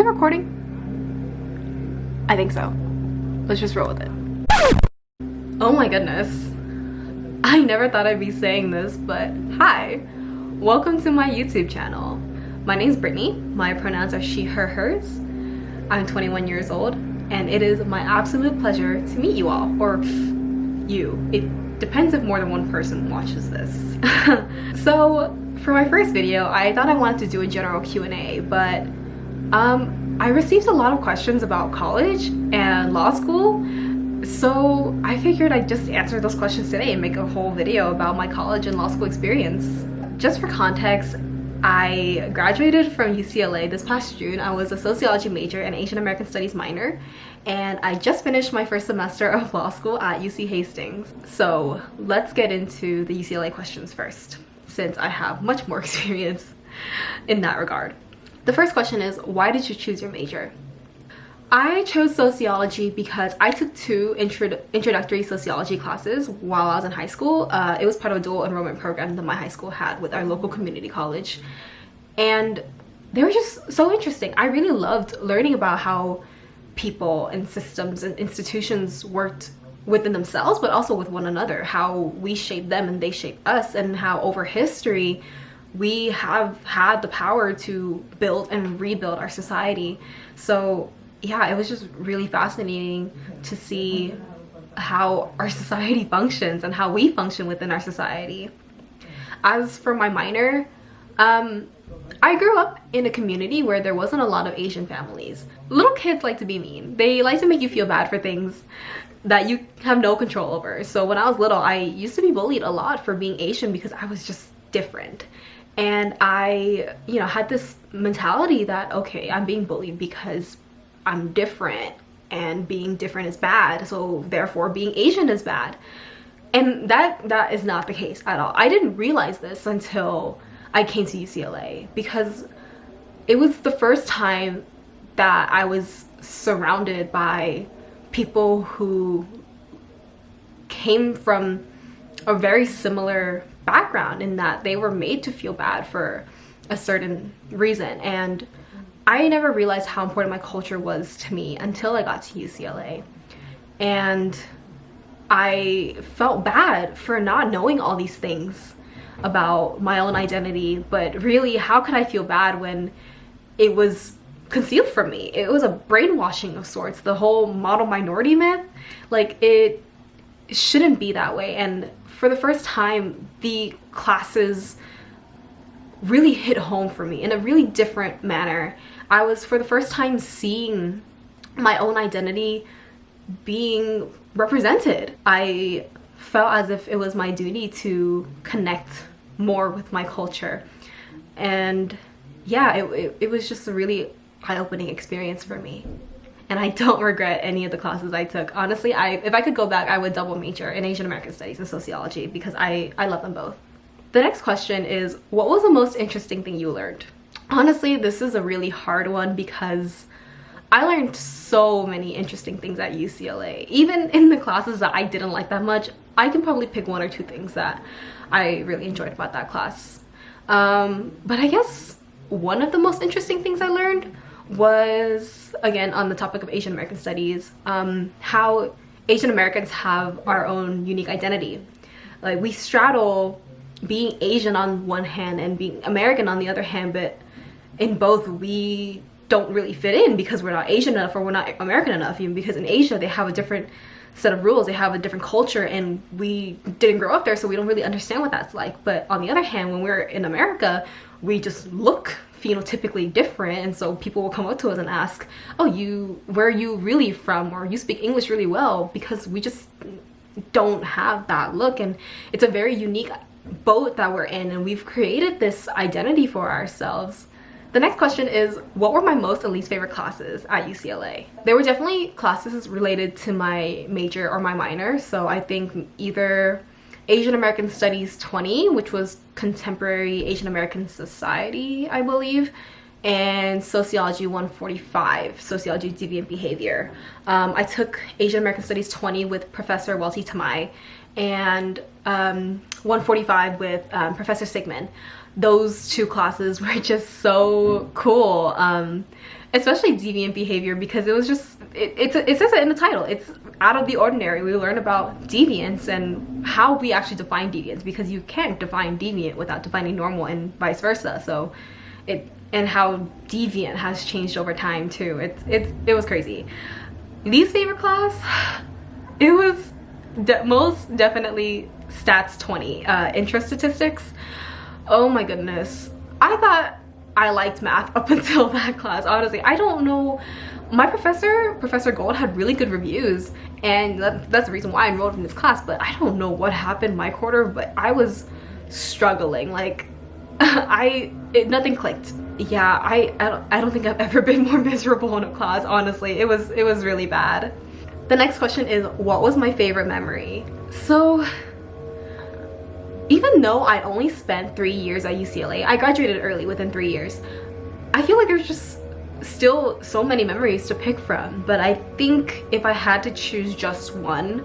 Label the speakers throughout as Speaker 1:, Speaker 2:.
Speaker 1: Is it recording? I think so. Let's just roll with it. Oh my goodness. I never thought I'd be saying this, but hi. Welcome to my YouTube channel. My name's Brittany. My pronouns are she, her, hers. I'm 21 years old, and it is my absolute pleasure to meet you all, or you. It depends if more than one person watches this. So for my first video, I thought I wanted to do a general Q&A, but I received a lot of questions about college and law school, so I figured I'd just answer those questions today and make a whole video about my college and law school experience. Just for context, I graduated from UCLA this past June. I was a sociology major and Asian American studies minor, and I just finished my first semester of law school at UC Hastings. So let's get into the UCLA questions first, since I have much more experience in that regard. The first question is, why did you choose your major? I chose sociology because I took two introductory sociology classes while I was in high school. It was part of a dual enrollment program that my high school had with our local community college. And they were just so interesting. I really loved learning about how people and systems and institutions worked within themselves, but also with one another, how we shape them and they shape us, and how over history we have had the power to build and rebuild our society. So yeah, it was just really fascinating to see how our society functions and how we function within our society. As for my minor, I grew up in a community where there wasn't a lot of Asian families. Little kids like to be mean. They like to make you feel bad for things that you have no control over. So when I was little, I used to be bullied a lot for being Asian because I was just different. And I, had this mentality that, okay, I'm being bullied because I'm different, and being different is bad, so therefore being Asian is bad. And that is not the case at all. I didn't realize this until I came to UCLA, because it was the first time that I was surrounded by people who came from a very similar background, in that they were made to feel bad for a certain reason. And I never realized how important my culture was to me until I got to UCLA. And I felt bad for not knowing all these things about my own identity, but really, how could I feel bad when it was concealed from me? It was a brainwashing of sorts, the whole model minority myth. Like, it shouldn't be that way. And for the first time, the classes really hit home for me in a really different manner. I was, for the first time, seeing my own identity being represented. I felt as if it was my duty to connect more with my culture. And yeah, it was just a really eye-opening experience for me. And I don't regret any of the classes I took. Honestly, if I could go back, I would double major in Asian American Studies and Sociology, because I love them both. The next question is, what was the most interesting thing you learned? Honestly, this is a really hard one, because I learned so many interesting things at UCLA. Even in the classes that I didn't like that much, I can probably pick one or two things that I really enjoyed about that class. But I guess one of the most interesting things I learned was, again, on the topic of Asian American Studies, how Asian Americans have our own unique identity. Like, we straddle being Asian on one hand and being American on the other hand, but in both we don't really fit in because we're not Asian enough or we're not American enough, even because in Asia they have a different set of rules, they have a different culture, and we didn't grow up there, so we don't really understand what that's like. But on the other hand, when we're in America, we just look phenotypically different, and so people will come up to us and ask, oh, where are you really from, or you speak English really well, because we just don't have that look. And it's a very unique boat that we're in, and we've created this identity for ourselves. The next question is, what were my most and least favorite classes at UCLA? There were definitely classes related to my major or my minor, so I think either Asian American Studies 20, which was Contemporary Asian American Society, I believe, and Sociology 145, Sociology Deviant Behavior. I took Asian American Studies 20 with Professor Welty Tamai, and 145 with Professor Sigmund. Those two classes were just so cool, especially deviant behavior, because it was just, it says it in the title, it's out of the ordinary. We learn about deviance and how we actually define deviance, because you can't define deviant without defining normal and vice versa. So and how deviant has changed over time too. It was crazy. Least favorite class, it was most definitely stats 20, interest statistics. Oh my goodness, I thought I liked math up until that class. Honestly, I don't know, my Professor Gold, had really good reviews, and that's the reason why I enrolled in this class. But I don't know what happened my quarter, but I was struggling. Like nothing clicked. Yeah, I don't think I've ever been more miserable in a class. Honestly, it was really bad. The next question is, what was my favorite memory? So even though I only spent 3 years at UCLA, I graduated early, within 3 years. I feel like there's just still so many memories to pick from, but I think if I had to choose just one,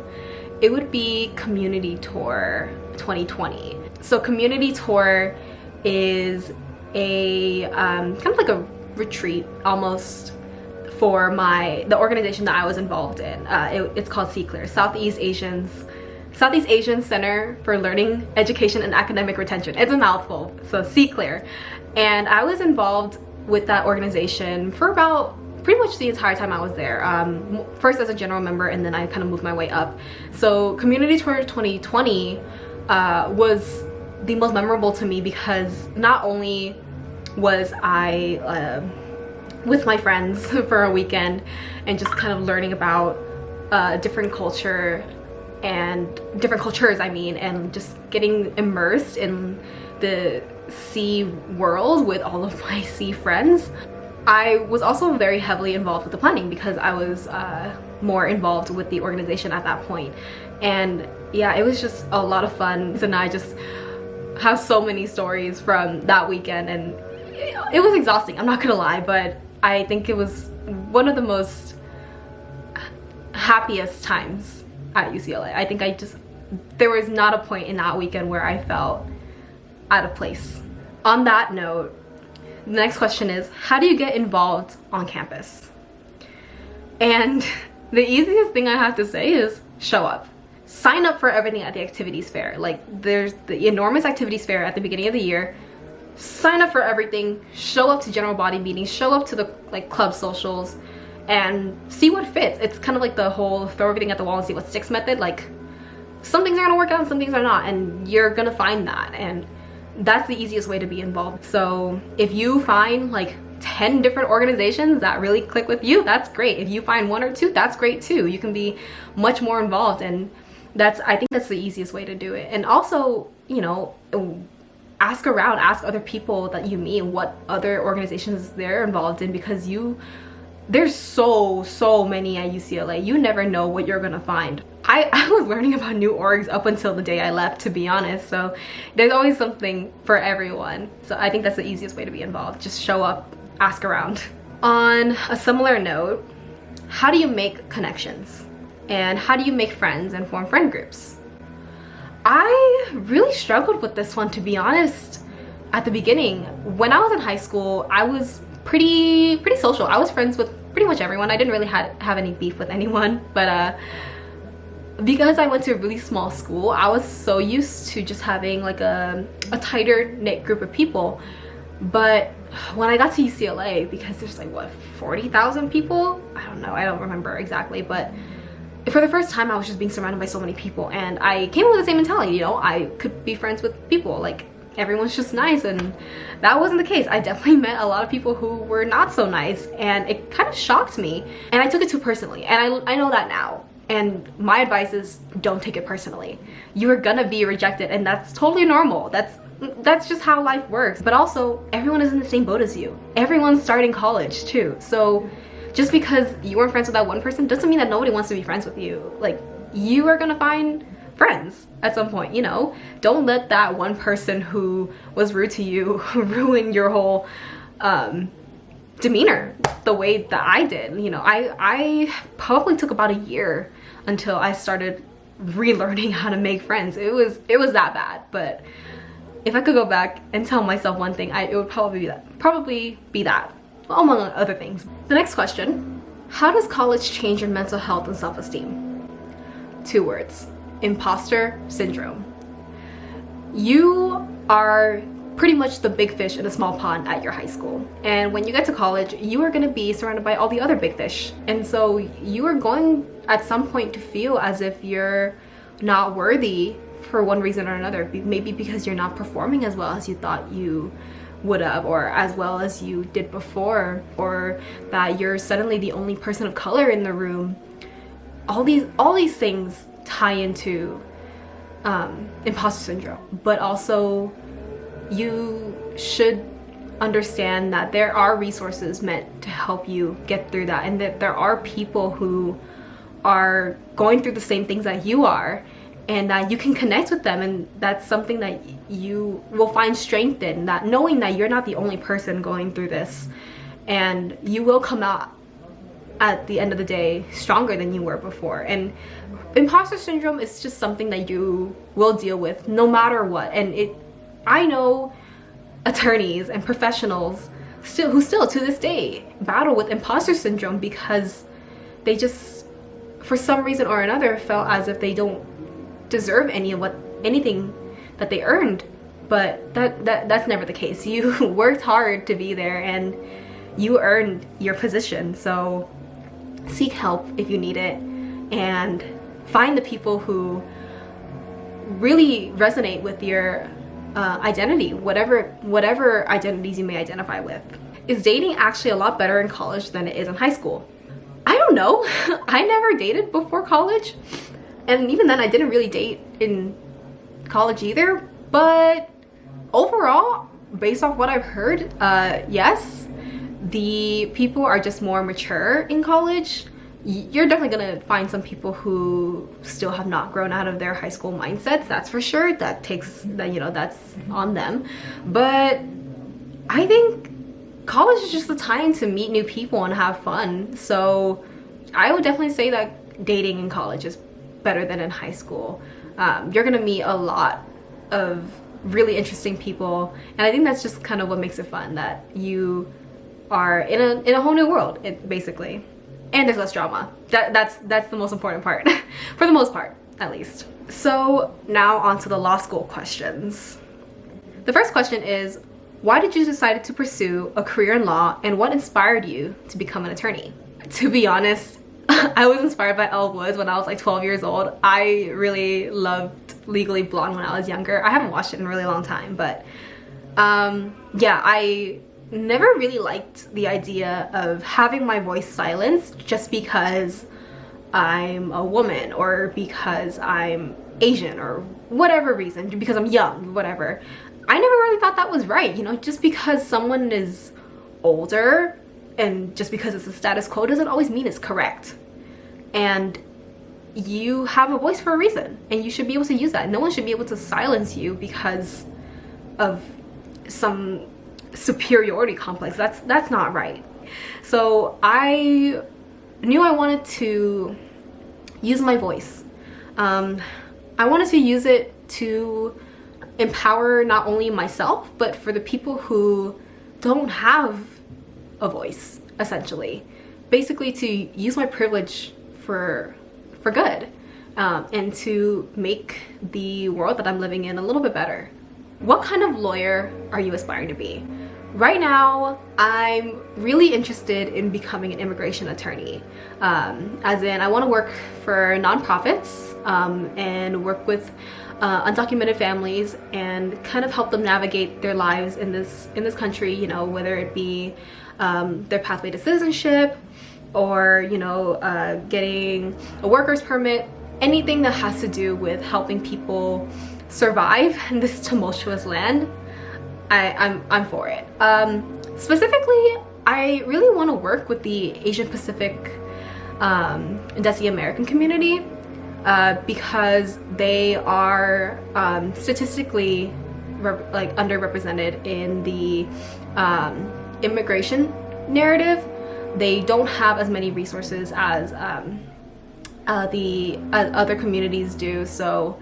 Speaker 1: it would be Community Tour 2020. So Community Tour is a kind of like a retreat almost for the organization that I was involved in. It's called CCLEAR, Southeast Asian Center for Learning, Education, and Academic Retention. It's a mouthful, so CCLEAR. And I was involved with that organization for about pretty much the entire time I was there. First as a general member, and then I kind of moved my way up. So Community Tour 2020 was the most memorable to me, because not only was I with my friends for a weekend and just kind of learning about different cultures, I mean, and just getting immersed in the sea world with all of my sea friends. I was also very heavily involved with the planning, because I was more involved with the organization at that point. And yeah, it was just a lot of fun. And I just have so many stories from that weekend, and it was exhausting, I'm not gonna lie, but I think it was one of the most happiest times at UCLA. I think there was not a point in that weekend where I felt out of place. On that note, the next question is, how do you get involved on campus? And the easiest thing I have to say is show up. Sign up for everything at the activities fair. Like, there's the enormous activities fair at the beginning of the year. Sign up for everything, show up to general body meetings, show up to the club socials, and see what fits. It's kind of like the whole throw everything at the wall and see what sticks method. Like, some things are gonna work out and some things are not, and you're gonna find that, and that's the easiest way to be involved. So if you find like 10 different organizations that really click with you, that's great. If you find one or two, that's great too. You can be much more involved, and I think that's the easiest way to do it. And also, you know, ask around, ask other people that you meet what other organizations they're involved in, because there's so many at UCLA. You never know what you're gonna find. I was learning about new orgs up until the day I left, to be honest, so there's always something for everyone. So I think that's the easiest way to be involved. Just show up, ask around. On a similar note, how do you make connections? And how do you make friends and form friend groups? I really struggled with this one, to be honest. At the beginning, when I was in high school, I was pretty social. I was friends with pretty much everyone. I didn't really have any beef with anyone, but because I went to a really small school, I was so used to just having like a tighter knit group of people. But when I got to UCLA, because there's like what, 40,000 people? I don't know, I don't remember exactly, but for the first time I was just being surrounded by so many people, and I came with the same mentality, you know, I could be friends with people, like everyone's just nice, and that wasn't the case. I definitely met a lot of people who were not so nice, and it kind of shocked me, and I took it too personally, and I know that now. And my advice is, don't take it personally. You are gonna be rejected, and that's totally normal. That's just how life works. But also, everyone is in the same boat as you. Everyone's starting college too. So just because you weren't friends with that one person doesn't mean that nobody wants to be friends with you. Like, you are gonna find friends at some point, you know? Don't let that one person who was rude to you ruin your whole demeanor the way that I did. You know, I probably took about a year until I started relearning how to make friends. It was that bad. But if I could go back and tell myself one thing, it would probably be that, among other things. The next question: how does college change your mental health and self-esteem? 2 words: imposter syndrome. You are pretty much the big fish in a small pond at your high school, and when you get to college, you are going to be surrounded by all the other big fish, and so you are going at some point to feel as if you're not worthy for one reason or another. Maybe because you're not performing as well as you thought you would have, or as well as you did before, or that you're suddenly the only person of color in the room. All these things tie into imposter syndrome. But also, you should understand that there are resources meant to help you get through that, and that there are people who are going through the same things that you are, and that you can connect with them, and that's something that you will find strength in, that knowing that you're not the only person going through this, and you will come out at the end of the day stronger than you were before. And imposter syndrome is just something that you will deal with no matter what. And I know attorneys and professionals who still to this day battle with imposter syndrome because they just, for some reason or another, felt as if they don't deserve anything that they earned. But that's never the case. You worked hard to be there and you earned your position. So seek help if you need it, and find the people who really resonate with your identity, whatever identities you may identify with. Is dating actually a lot better in college than it is in high school? I don't know. I never dated before college, and even then I didn't really date in college either. But overall, based off what I've heard, yes, the people are just more mature in college. You're definitely gonna find some people who still have not grown out of their high school mindsets, that's for sure. That's on them. But I think college is just the time to meet new people and have fun. So I would definitely say that dating in college is better than in high school. You're gonna meet a lot of really interesting people, and I think that's just kind of what makes it fun, that you are in a whole new world, basically. And there's less drama. That's the most important part, for the most part, at least. So now on to the law school questions. The first question is, why did you decide to pursue a career in law, and what inspired you to become an attorney? To be honest, I was inspired by Elle Woods when I was like 12 years old. I really loved Legally Blonde when I was younger. I haven't watched it in a really long time, but yeah, I never really liked the idea of having my voice silenced just because I'm a woman, or because I'm Asian, or whatever reason, because I'm young, whatever. I never really thought that was right, you know. Just because someone is older and just because it's the status quo doesn't always mean it's correct. And you have a voice for a reason, and you should be able to use that. No one should be able to silence you because of some superiority complex. That's not right. So I knew I wanted to use my voice. I wanted to use it to empower not only myself, but for the people who don't have a voice, essentially. Basically, to use my privilege for good, and to make the world that I'm living in a little bit better. What kind of lawyer are you aspiring to be? Right now, I'm really interested in becoming an immigration attorney. As in, I want to work for nonprofits and work with undocumented families and kind of help them navigate their lives in this country, you know, whether it be their pathway to citizenship, or, you know, getting a worker's permit, anything that has to do with helping people survive in this tumultuous land. I'm for it. Specifically, I really want to work with the Asian Pacific and Desi American community, because they are statistically underrepresented in the immigration narrative. They don't have as many resources as the other communities do, so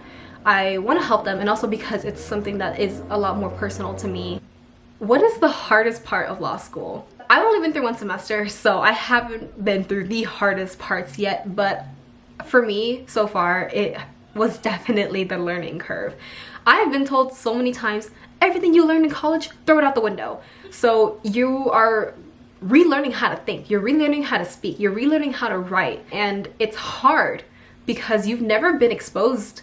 Speaker 1: I want to help them, and also because it's something that is a lot more personal to me. What is the hardest part of law school? I've only been through one semester, so I haven't been through the hardest parts yet, but for me so far it was definitely the learning curve. I've been told so many times, everything you learned in college, throw it out the window. So you are relearning how to think, you're relearning how to speak, you're relearning how to write, and it's hard because you've never been exposed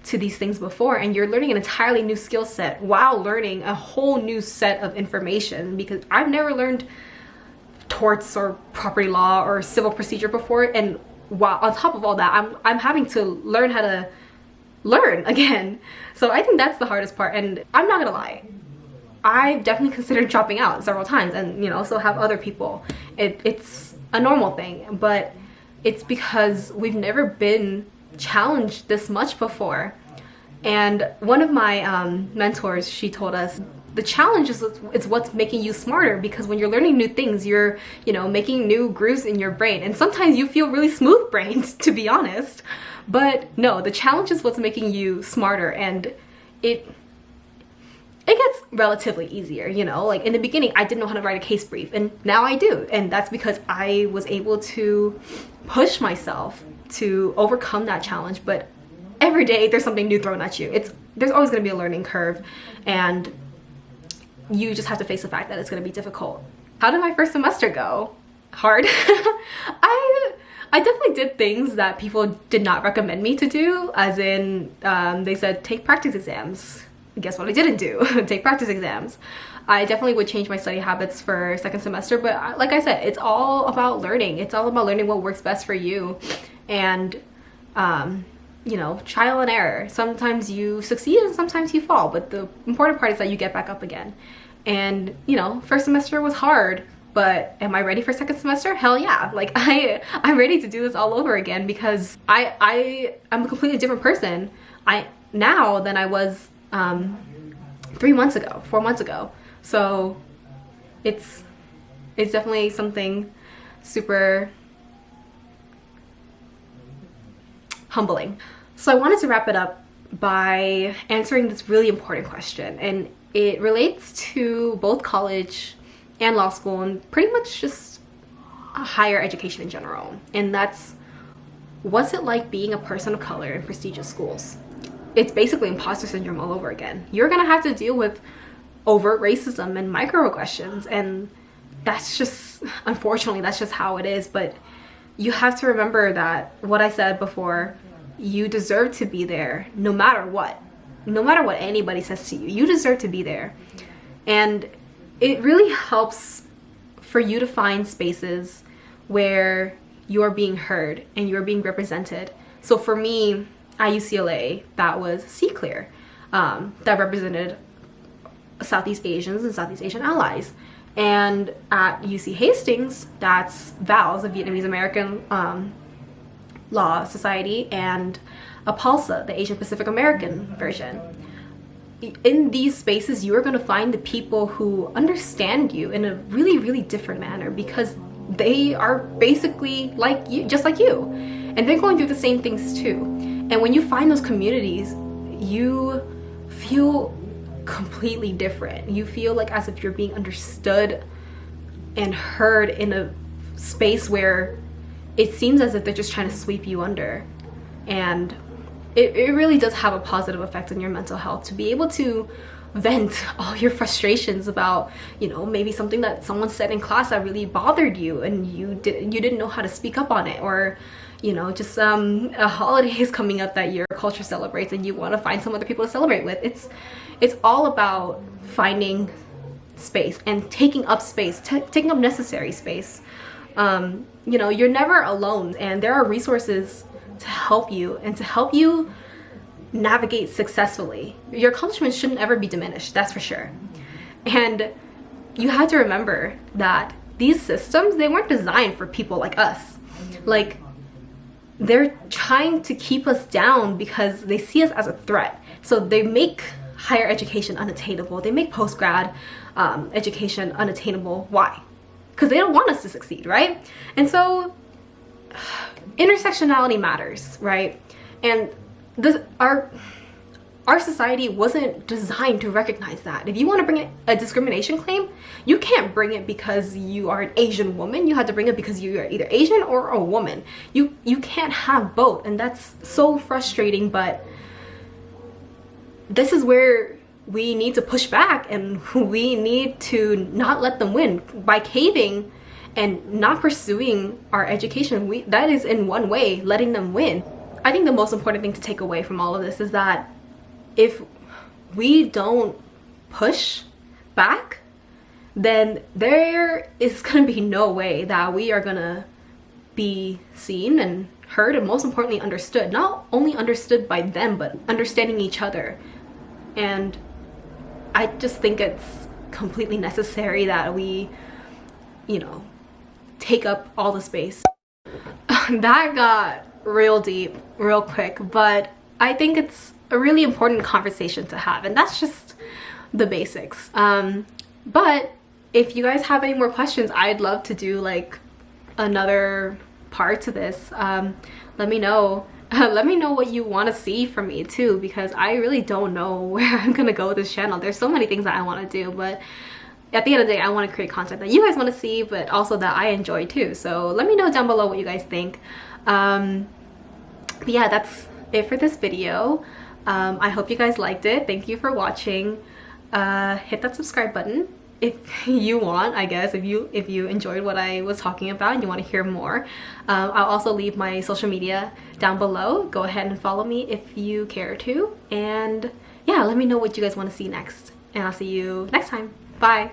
Speaker 1: to these things before, and you're learning an entirely new skill set while learning a whole new set of information, because I've never learned torts or property law or civil procedure before, and while on top of all that I'm having to learn how to learn again. So I think that's the hardest part, and I'm not gonna lie, I've definitely considered dropping out several times, and you know, so have other people. It's a normal thing, but it's because we've never been challenged this much before. And one of my mentors, she told us the challenge is it's what's making you smarter, because when you're learning new things, you're, you know, making new grooves in your brain, and sometimes you feel really smooth brained, to be honest. But no, the challenge is what's making you smarter, and it gets relatively easier, you know. Like in the beginning I didn't know how to write a case brief, and now I do, and that's because I was able to push myself to overcome that challenge. But every day there's something new thrown at you. There's always going to be a learning curve, and you just have to face the fact that it's going to be difficult. How did my first semester go? Hard. I definitely did things that people did not recommend me to do, as in they said take practice exams. Guess what I didn't do? Take practice exams. I definitely would change my study habits for second semester, but like I said, it's all about learning. It's all about learning what works best for you, and you know, trial and error. Sometimes you succeed and sometimes you fall, but the important part is that you get back up again. And you know, first semester was hard, but am I ready for second semester? Hell yeah. Like I'm ready to do this all over again, because I'm a completely different person now than I was 4 months ago. So it's definitely something super humbling. So I wanted to wrap it up by answering this really important question, and it relates to both college and law school, and pretty much just higher education in general. And that's, what's it like being a person of color in prestigious schools? It's basically imposter syndrome all over again. You're gonna have to deal with overt racism and microaggressions, and that's just, unfortunately, that's just how it is. But you have to remember that, what I said before, you deserve to be there no matter what. No matter what anybody says to you, you deserve to be there. And it really helps for you to find spaces where you're being heard and you're being represented. So for me, at UCLA, that was C-Clear, that represented Southeast Asians and Southeast Asian allies. And at UC Hastings, that's VALS, the Vietnamese American Law Society, and APALSA, the Asian Pacific American version. In these spaces, you are going to find the people who understand you in a really, really different manner, because they are basically like you, just like you, and they're going through the same things too. And when you find those communities, you feel completely different. You feel like as if you're being understood and heard in a space where it seems as if they're just trying to sweep you under. And it really does have a positive effect on your mental health to be able to vent all your frustrations about, you know, maybe something that someone said in class that really bothered you, and you didn't know how to speak up on it, or you know, just a holiday is coming up that your culture celebrates and you want to find some other people to celebrate with. It's all about finding space and taking up space, taking up necessary space. You know, you're never alone, and there are resources to help you and to help you navigate successfully. Your accomplishments shouldn't ever be diminished, that's for sure. And you have to remember that these systems, they weren't designed for people like us. Like, they're trying to keep us down because they see us as a threat. So they make higher education unattainable. They make post-grad education unattainable. Why? because they don't want us to succeed, right? And so intersectionality matters, right? And our society wasn't designed to recognize that. If you want to bring a discrimination claim, you can't bring it because you are an Asian woman. You have to bring it because you are either Asian or a woman. You can't have both, and that's so frustrating. But this is where we need to push back, and we need to not let them win by caving and not pursuing our education. That is in one way letting them win. I think the most important thing to take away from all of this is that if we don't push back, then there is gonna be no way that we are gonna be seen and heard, and most importantly understood. Not only understood by them, but understanding each other. And I just think it's completely necessary that we, you know, take up all the space. That got real deep real quick, but I think it's a really important conversation to have, and that's just the basics. But if you guys have any more questions, I'd love to do like another part to this. Let me know. Let me know what you want to see from me too, because I really don't know where I'm gonna go with this channel. There's so many things that I want to do, but at the end of the day, I want to create content that you guys want to see, but also that I enjoy too. So let me know down below what you guys think. But yeah, that's it for this video. I hope you guys liked it. Thank you for watching. Hit that subscribe button if you want, I guess, if you enjoyed what I was talking about and you want to hear more. I'll also leave my social media down below. Go ahead and follow me if you care to. And yeah, let me know what you guys want to see next. And I'll see you next time. Bye.